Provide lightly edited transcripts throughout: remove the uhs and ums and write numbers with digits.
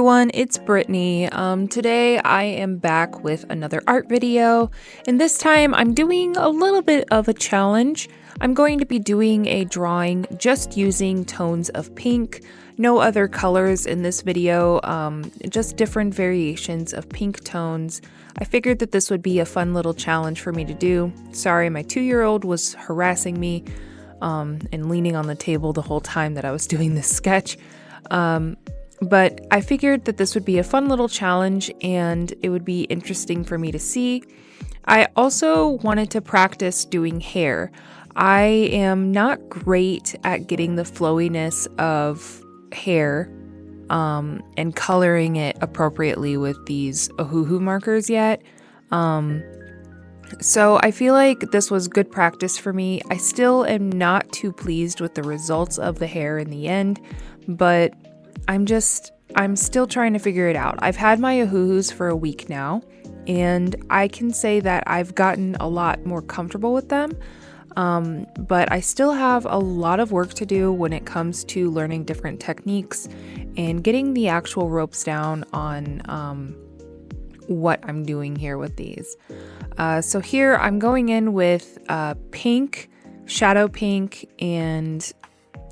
everyone, it's Brittany. Today I am back with another art video, and this time I'm doing a little bit of a challenge. I'm going to be doing a drawing just using tones of pink, no other colors in this video, just different variations of pink tones. I figured that this would be a fun little challenge for me to do. Sorry, my 2-year-old was harassing me and leaning on the table the whole time that I was doing this sketch. But I figured that this would be a fun little challenge and it would be interesting for me to see. I also wanted to practice doing hair. I am not great at getting the flowiness of hair and coloring it appropriately with these Ohuhu markers yet. So I feel like this was good practice for me. I still am not too pleased with the results of the hair in the end, but I'm still trying to figure it out. I've had my Ohuhus for a week now, and I can say that I've gotten a lot more comfortable with them, but I still have a lot of work to do when it comes to learning different techniques and getting the actual ropes down on what I'm doing here with these. So here I'm going in with pink, shadow pink, and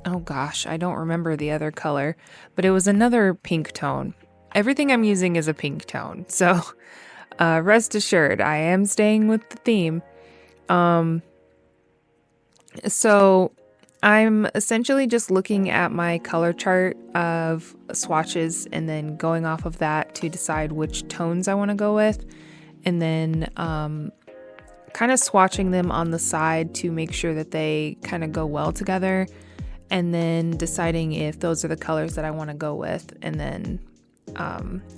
oh gosh, I don't remember the other color, but it was another pink tone. Everything I'm using is a pink tone, so rest assured, I am staying with the theme. So I'm essentially just looking at my color chart of swatches and then going off of that to decide which tones I want to go with, and then kind of swatching them on the side to make sure that they kind of go well together, and then deciding if those are the colors that I want to go with, and then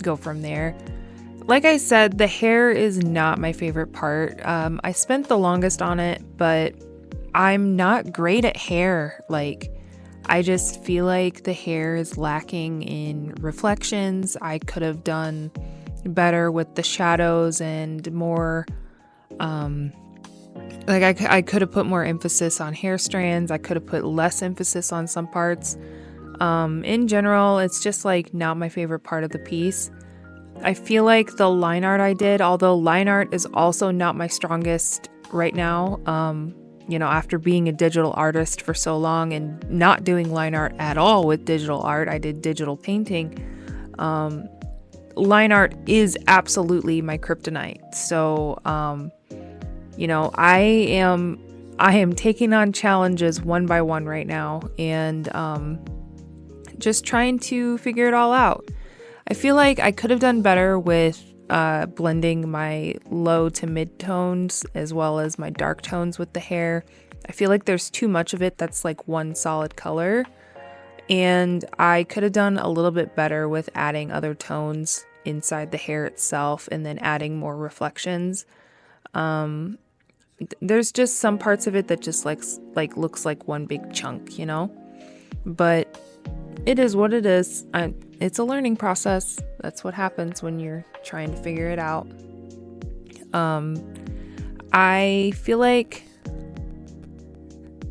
go from there. Like I said, the hair is not my favorite part. I spent the longest on it, but I'm not great at hair. Like, I just feel like the hair is lacking in reflections. I could have done better with the shadows and more, I could have put more emphasis on hair strands. I could have put less emphasis on some parts. In general, it's just like not my favorite part of the piece. I feel like the line art I did, although line art is also not my strongest right now, after being a digital artist for so long and not doing line art at all with digital art, I did digital painting. Line art is absolutely my kryptonite. So, I am taking on challenges one by one right now, and just trying to figure it all out. I feel like I could have done better with blending my low to mid tones as well as my dark tones with the hair. I feel like there's too much of it that's like one solid color, and I could have done a little bit better with adding other tones inside the hair itself and then adding more reflections. There's just some parts of it that just like looks like one big chunk, but it is what it is. It's a learning process. That's what happens when you're trying to figure it out. I feel like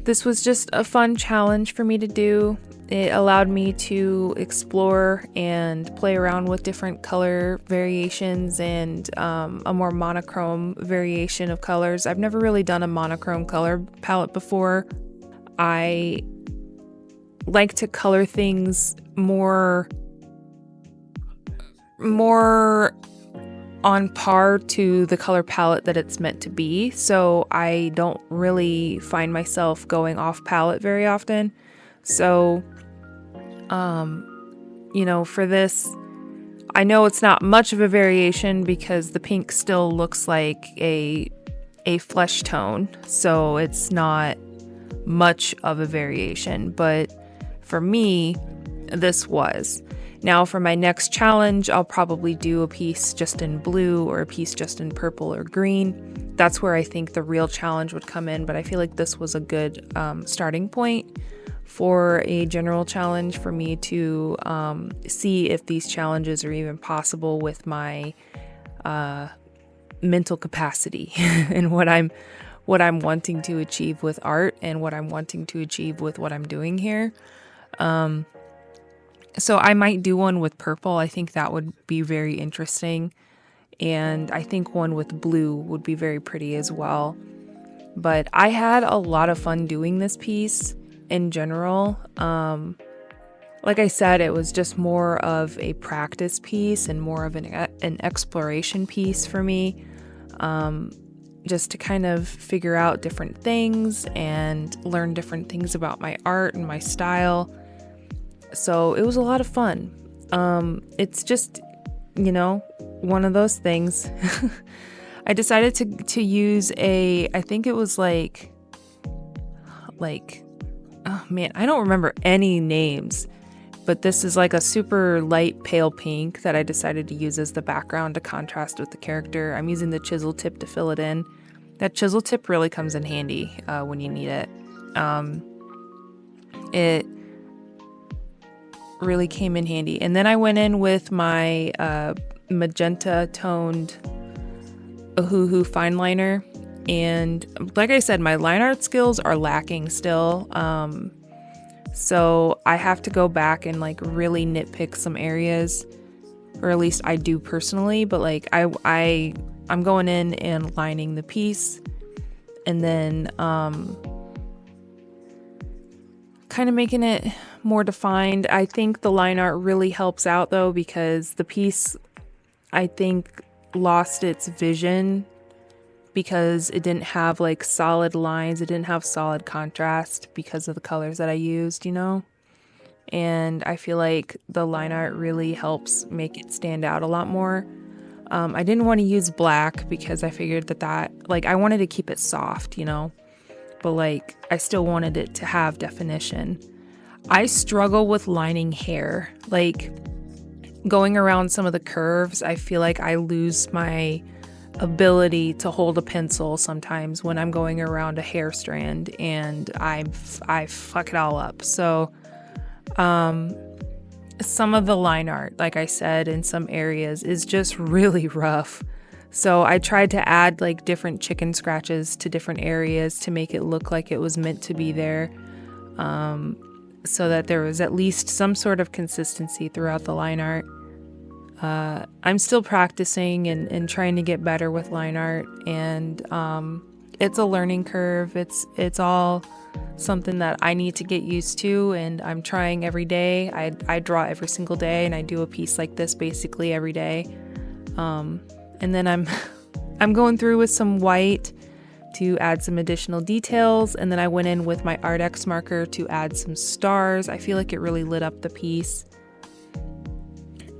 this was just a fun challenge for me to do. It allowed me to explore and play around with different color variations and a more monochrome variation of colors. I've never really done a monochrome color palette before. I like to color things more on par to the color palette that it's meant to be, so I don't really find myself going off palette very often. So for this, I know it's not much of a variation because the pink still looks like a flesh tone, so it's not much of a variation, but for me, this was. Now for my next challenge, I'll probably do a piece just in blue or a piece just in purple or green. That's where I think the real challenge would come in, but I feel like this was a good starting point for a general challenge for me to see if these challenges are even possible with my mental capacity and what I'm wanting to achieve with art and what I'm wanting to achieve with what I'm doing here. So I might do one with purple. I think that would be very interesting. And I think one with blue would be very pretty as well. But I had a lot of fun doing this piece in general. Like I said, it was just more of a practice piece and more of an exploration piece for me. Just to kind of figure out different things and learn different things about my art and my style. So it was a lot of fun. It's just, one of those things. I decided to use I think it was like, oh man, I don't remember any names, but this is like a super light pale pink that I decided to use as the background to contrast with the character. I'm using the chisel tip to fill it in. That chisel tip really comes in handy when you need it. It really came in handy. And then I went in with my magenta toned Ohuhu fine liner. And like I said, my line art skills are lacking still. So I have to go back and like really nitpick some areas, or at least I do personally, but like I'm going in and lining the piece and then kind of making it more defined. I think the line art really helps out though, because the piece, I think, lost its vision because it didn't have like solid lines. It didn't have solid contrast because of the colors that I used, and I feel like the line art really helps make it stand out a lot more. I didn't want to use black because I figured that like I wanted to keep it soft, but like I still wanted it to have definition. I struggle with lining hair. Like going around some of the curves, I feel like I lose my ability to hold a pencil sometimes when I'm going around a hair strand, and I fuck it all up. So some of the line art, like I said, in some areas is just really rough. So I tried to add like different chicken scratches to different areas to make it look like it was meant to be there, so that there was at least some sort of consistency throughout the line art. I'm still practicing and trying to get better with line art, and it's a learning curve. It's all something that I need to get used to, and I'm trying every day. I draw every single day, and I do a piece like this basically every day. And then I'm going through with some white to add some additional details, and then I went in with my Art X marker to add some stars. I feel like it really lit up the piece.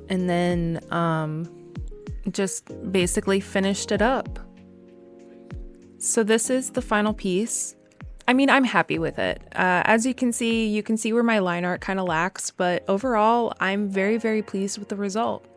And then just basically finished it up. So this is the final piece. I mean, I'm happy with it. As you can see where my line art kind of lacks, but overall, I'm very, very pleased with the result.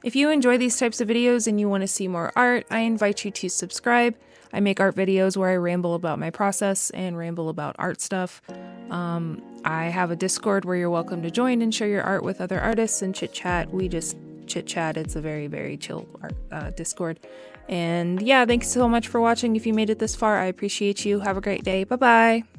If you enjoy these types of videos and you want to see more art, I invite you to subscribe. I make art videos where I ramble about my process and ramble about art stuff. I have a Discord where you're welcome to join and share your art with other artists and chit chat. We just chit chat. It's a very, very chill art Discord. And yeah, thanks so much for watching. If you made it this far, I appreciate you. Have a great day. Bye-bye.